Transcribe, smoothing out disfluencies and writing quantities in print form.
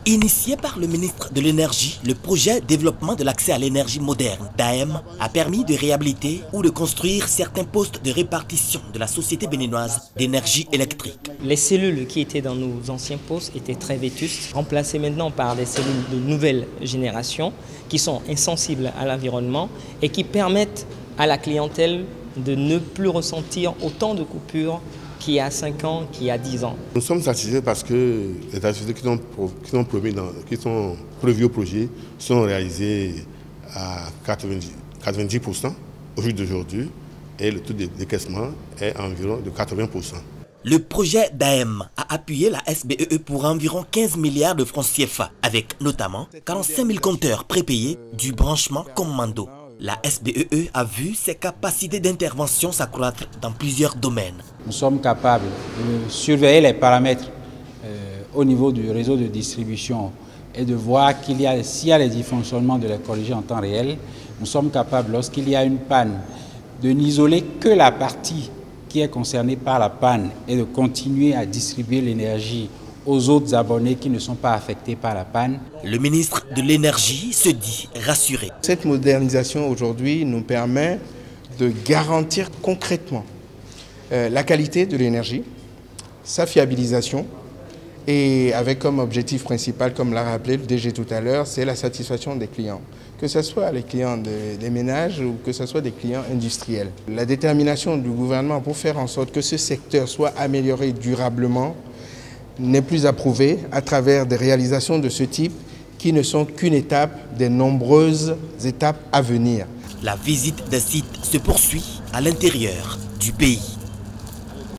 Initié par le ministre de l'Énergie, le projet Développement de l'accès à l'énergie moderne (DAEM) a permis de réhabiliter ou de construire certains postes de répartition de la Société béninoise d'énergie électrique. Les cellules qui étaient dans nos anciens postes étaient très vétustes, remplacées maintenant par des cellules de nouvelle génération qui sont insensibles à l'environnement et qui permettent à la clientèle de ne plus ressentir autant de coupures qu'il y a 5 ans, qu'il y a 10 ans. Nous sommes satisfaits parce que les activités qui sont prévues au projet sont réalisées à 90% au jour d'aujourd'hui et le taux de décaissement est environ de 80%. Le projet DAEM a appuyé la SBEE pour environ 15 milliards de francs CFA, avec notamment 45 000 compteurs prépayés du branchement commando. La SBEE a vu ses capacités d'intervention s'accroître dans plusieurs domaines. Nous sommes capables de surveiller les paramètres au niveau du réseau de distribution et de voir s'il y a des dysfonctionnements, de les corriger en temps réel. Nous sommes capables, lorsqu'il y a une panne, de n'isoler que la partie qui est concernée par la panne et de continuer à distribuer l'énergie aux autres abonnés qui ne sont pas affectés par la panne. Le ministre de l'Énergie se dit rassuré. Cette modernisation aujourd'hui nous permet de garantir concrètement la qualité de l'énergie, sa fiabilisation et avec comme objectif principal, comme l'a rappelé le DG tout à l'heure, c'est la satisfaction des clients. Que ce soit les clients des ménages ou que ce soit des clients industriels. La détermination du gouvernement pour faire en sorte que ce secteur soit amélioré durablement n'est plus approuvée à travers des réalisations de ce type qui ne sont qu'une étape des nombreuses étapes à venir. La visite des sites se poursuit à l'intérieur du pays.